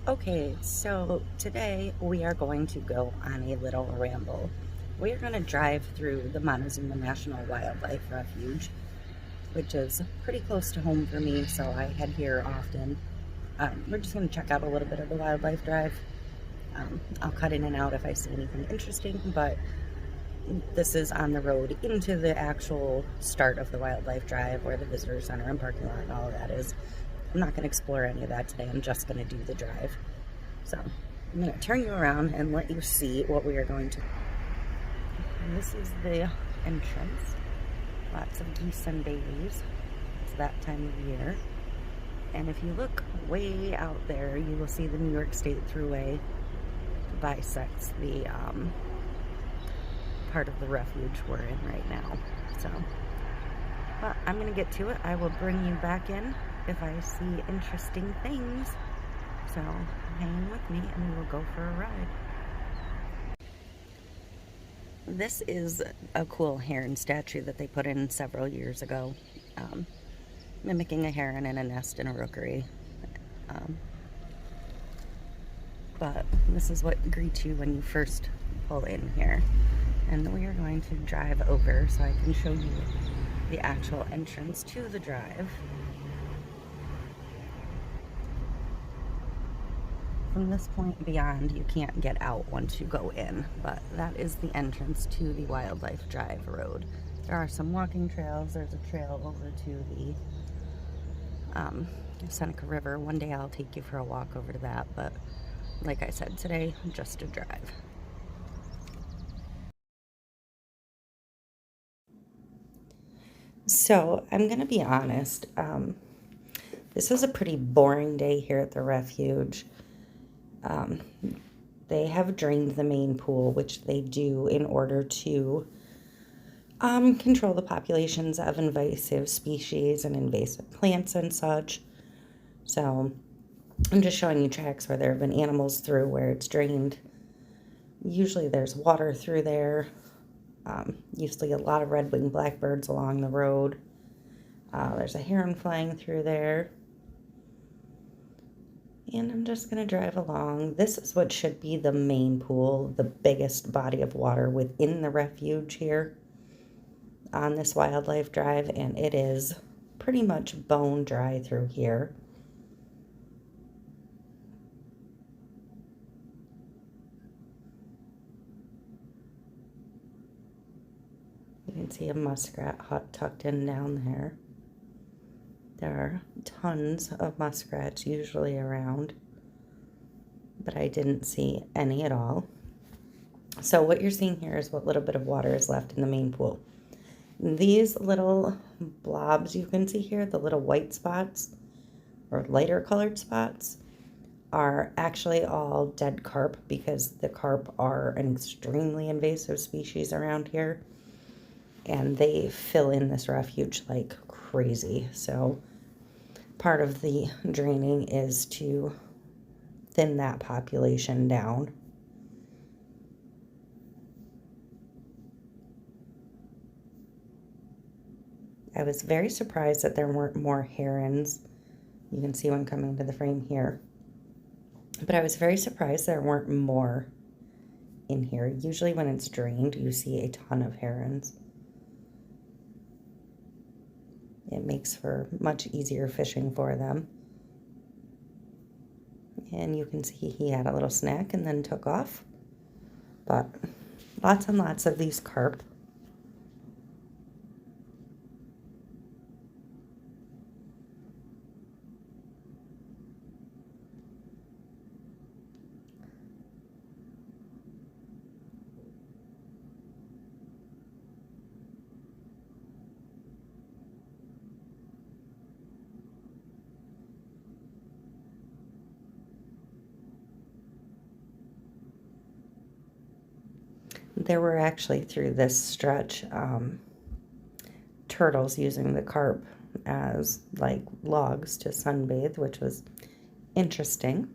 Okay, so today we are going to go on a little ramble. We are going to drive through the Montezuma National Wildlife Refuge, which is pretty close to home for me, so I head here often. We're just going to check out a little bit of the wildlife drive. I'll cut in and out if I see anything interesting, but this is on the road into the actual start of the wildlife drive where the visitor center and parking lot and all of that is. I'm not going to explore any of that today. I'm just going to do the drive. So I'm going to turn you around and let you see what we are going to. And this is the entrance. Lots of geese and babies. It's that time of year. And if you look way out there, you will see the New York State Thruway bisects the part of the refuge we're in right now. So, but I'm going to get to it. I will bring you back in if I see interesting things. So hang with me and we will go for a ride. This is a cool heron statue that they put in several years ago, mimicking a heron in a nest in a rookery. But this is what greets you when you first pull in here. And we are going to drive over so I can show you the actual entrance to the drive. From this point beyond, you can't get out once you go in, but that is the entrance to the Wildlife Drive Road. There are some walking trails. There's a trail over to the Seneca River. One day I'll take you for a walk over to that, but like I said, today, just a drive. So, I'm going to be honest, this is a pretty boring day here at the refuge. They have drained the main pool, which they do in order to control the populations of invasive species and invasive plants and such. So I'm just showing you tracks where there have been animals through where it's drained. Usually there's water through there. You see a lot of red-winged blackbirds along the road. There's a heron flying through there. And I'm just going to drive along. This is what should be the main pool, the biggest body of water within the refuge here on this wildlife drive, and it is pretty much bone dry through here. You can see a muskrat hut tucked in down there. There are tons of muskrats usually around, but I didn't see any at all. So what you're seeing here is what little bit of water is left in the main pool. These little blobs you can see here, the little white spots or lighter colored spots, are actually all dead carp because the carp are an extremely invasive species around here. And they fill in this refuge like crazy. So part of the draining is to thin that population down. I was very surprised that there weren't more herons. You can see one coming to the frame here. But I was very surprised there weren't more in here. Usually when it's drained, you see a ton of herons. It makes for much easier fishing for them. And you can see he had a little snack and then took off. But lots and lots of these carp. There were actually through this stretch turtles using the carp as like logs to sunbathe, which was interesting.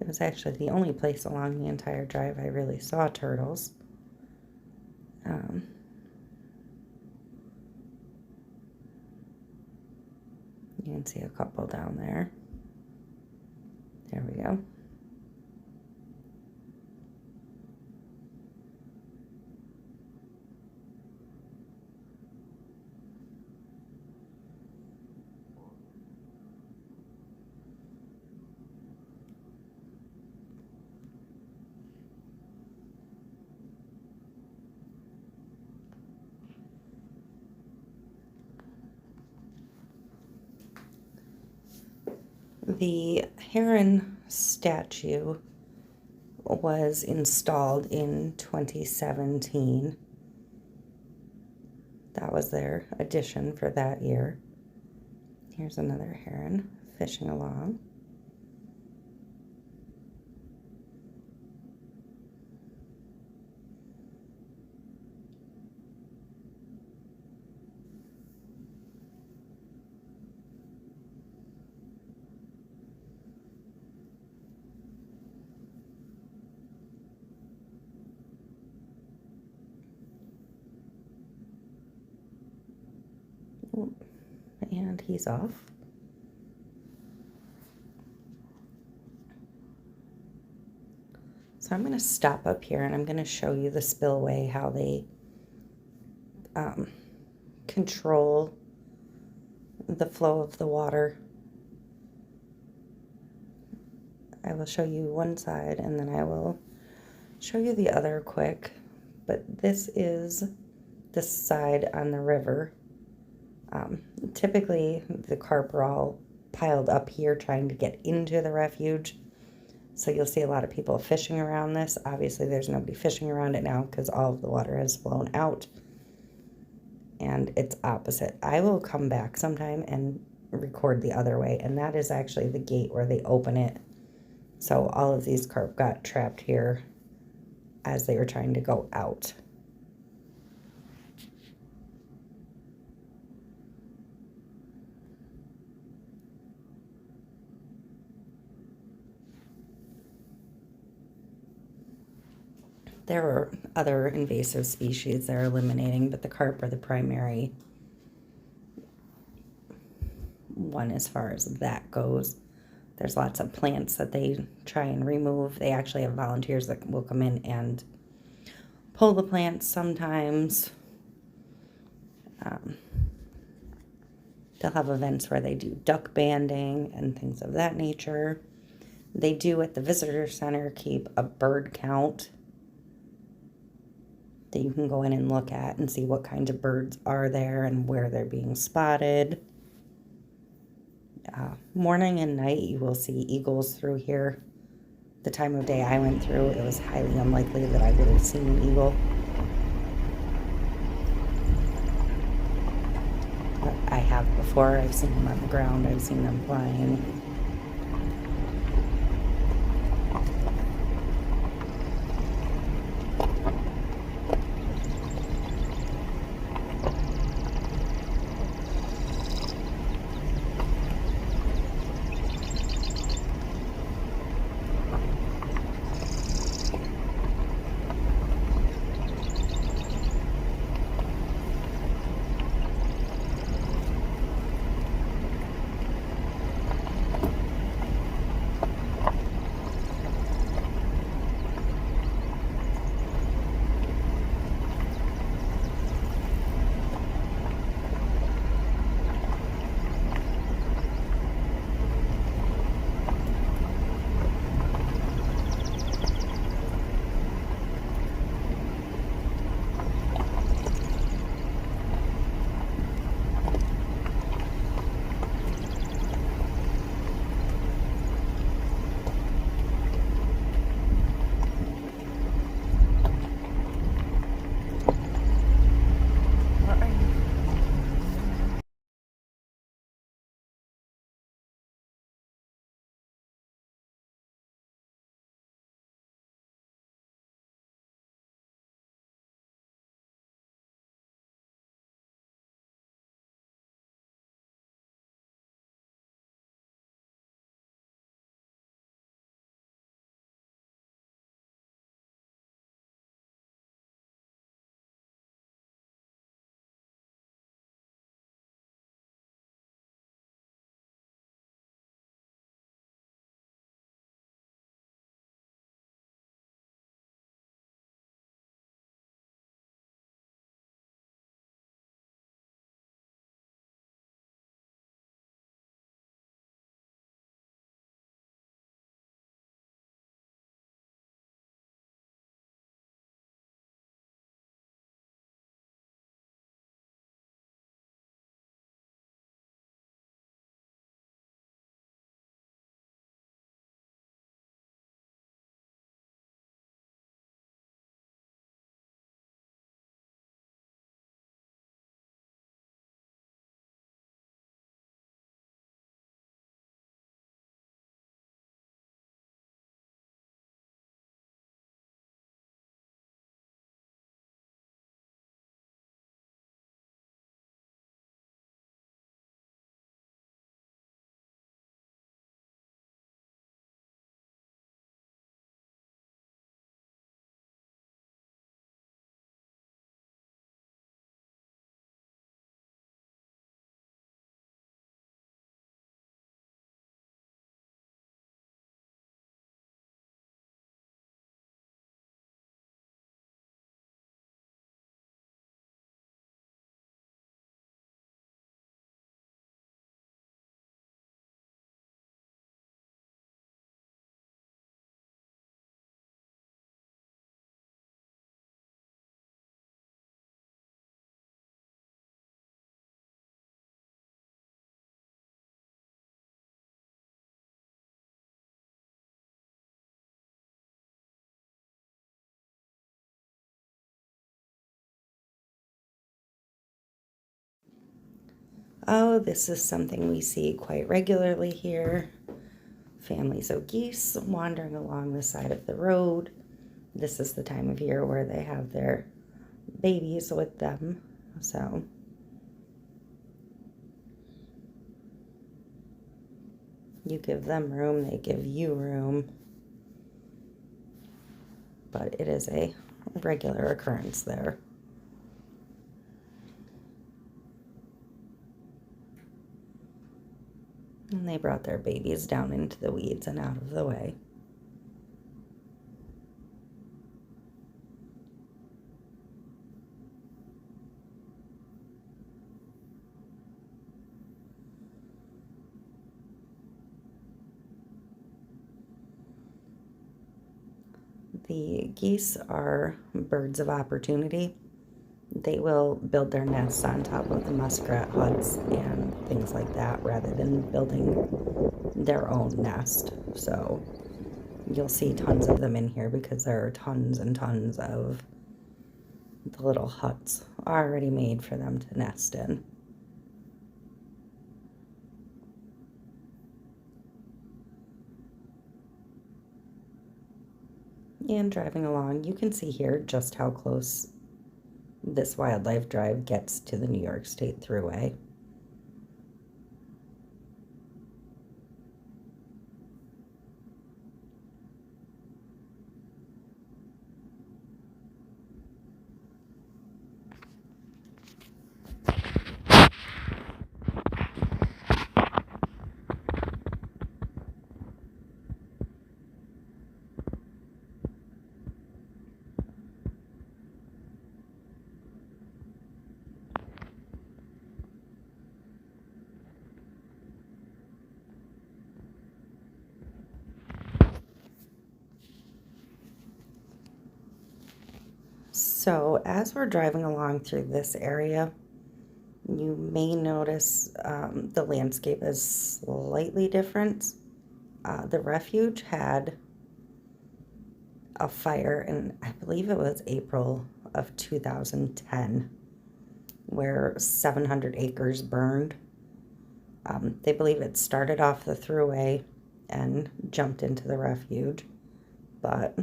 It was actually the only place along the entire drive I really saw turtles. You can see a couple down there. There we go. The heron statue was installed in 2017. That was their addition for that year. Here's another heron fishing along. And he's off. So I'm going to stop up here and I'm going to show you the spillway, how they control the flow of the water. I will show you one side and then I will show you the other quick. But this is the side on the river. Typically the carp are all piled up here trying to get into the refuge. So you'll see a lot of people fishing around this. Obviously there's nobody fishing around it now because all of the water has flown out. And it's opposite. I will come back sometime and record the other way. And that is actually the gate where they open it. So all of these carp got trapped here as they were trying to go out. There are other invasive species they're eliminating, but the carp are the primary one as far as that goes. There's lots of plants that they try and remove. They actually have volunteers that will come in and pull the plants sometimes. They'll have events where they do duck banding and things of that nature. They do at the visitor center keep a bird count that you can go in and look at and see what kinds of birds are there and where they're being spotted. Morning and night you will see eagles through here. The time of day I went through, it was highly unlikely that I would have seen an eagle. But I have before. I've seen them on the ground. I've seen them flying. Oh, this is something we see quite regularly here. Families of geese wandering along the side of the road. This is the time of year where they have their babies with them. So you give them room, they give you room. But it is a regular occurrence there. And they brought their babies down into the weeds and out of the way. The geese are birds of opportunity. They will build their nests on top of the muskrat huts and things like that rather than building their own nest. So you'll see tons of them in here because there are tons and tons of the little huts already made for them to nest in. And driving along, you can see here just how close this wildlife drive gets to the New York State Thruway. So as we're driving along through this area, you may notice the landscape is slightly different. The refuge had a fire in, I believe it was April of 2010, where 700 acres burned. They believe it started off the thruway and jumped into the refuge. But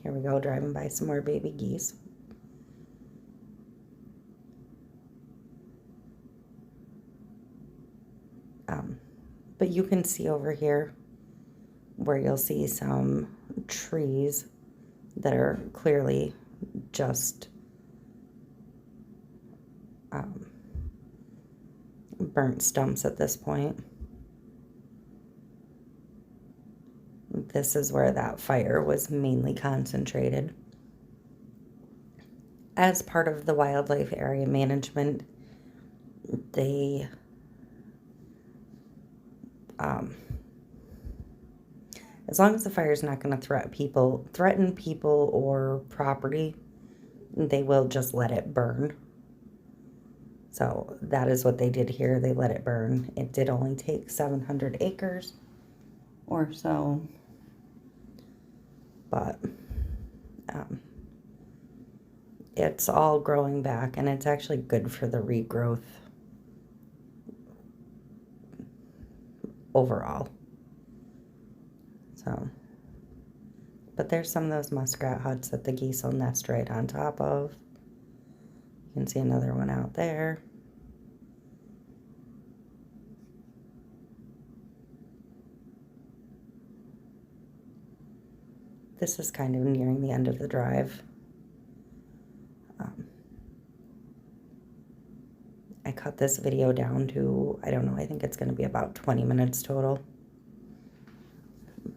here we go, driving by some more baby geese. But you can see over here where you'll see some trees that are clearly just burnt stumps at this point. This is where that fire was mainly concentrated. As part of the wildlife area management, they as long as the fire is not going to threaten people or property, they will just let it burn. So that is what they did here. They let it burn. It did only take 700 acres or so, but it's all growing back, and it's actually good for the regrowth overall. So, but there's some of those muskrat huts that the geese will nest right on top of. You can see another one out there. This is kind of nearing the end of the drive. I cut this video down to, I don't know, I think it's going to be about 20 minutes total.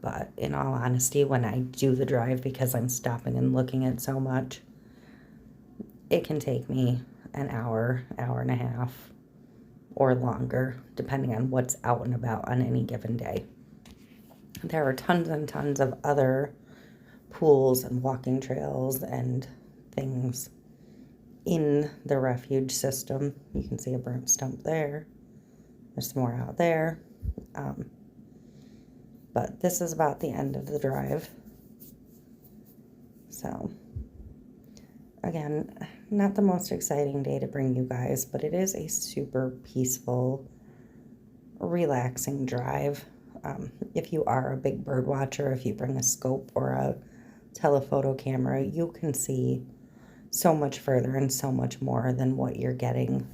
But in all honesty, when I do the drive, because I'm stopping and looking at so much, it can take me an hour, hour and a half, or longer, depending on what's out and about on any given day. There are tons and tons of other pools and walking trails and things in the refuge system. You can see a burnt stump there. There's more out there. But this is about the end of the drive. So, again, not the most exciting day to bring you guys, but it is a super peaceful, relaxing drive. If you are a big bird watcher, if you bring a scope or a telephoto camera, you can see so much further and so much more than what you're getting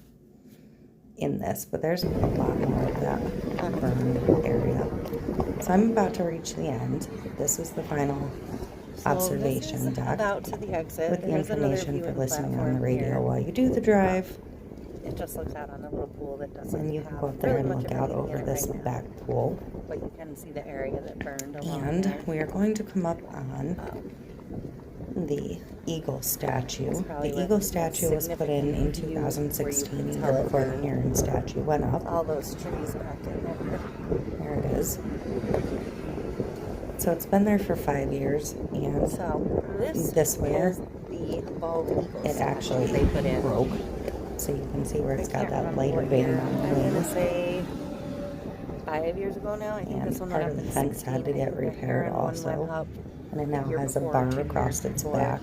in this. But there's a lot more of that burn area. So I'm about to reach the end. This is the final observation deck out to the exit. with the information for listening on the radio while you do the drive. It just looks out on a little pool that doesn't And you can have go up there really and much look of out anything in over it this right now. back pool. But you can see the area that burned along And there. we are going to come up on the eagle statue. The eagle statue was put in 2016 before the heron statue went up. All those trees back in there. There it is. So it's been there for 5 years, and So this year is the bald eagle it statue actually they put in. broke. So you can see where it's got Can't that remember lighter what vein year. on the I'm gonna wing. say 5 years ago now. I think this And one part went of up the in fence had to 16. get I think the repaired heron one also. went up And it now the year has a before, bar 2 across years its before. back.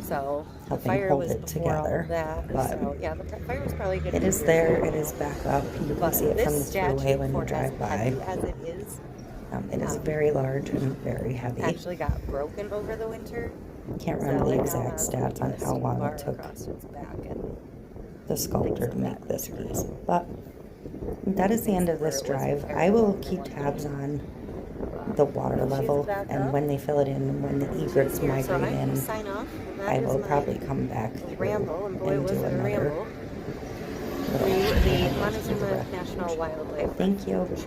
So the Helping fire hold was it before all together, of that. but So yeah, the fire was probably good. It is there, it is back up. You can But see it from the this statue, freeway when you for drive as by. heavy as it is, It is very large and very heavy. actually got broken over the winter. Can't So remember the it now exact has stats on this how long bar it took across its back and the sculptor to make this piece. But that is the end of this where it was drive. I will keep tabs on the water level, and when they fill it in, when the egrets So migrate I'm gonna in, sign off. That I is will my probably come back ramble, and boy, and was do it a another ramble. little The refuge Montezuma refuge. National Wildlife Thank you. Refuge.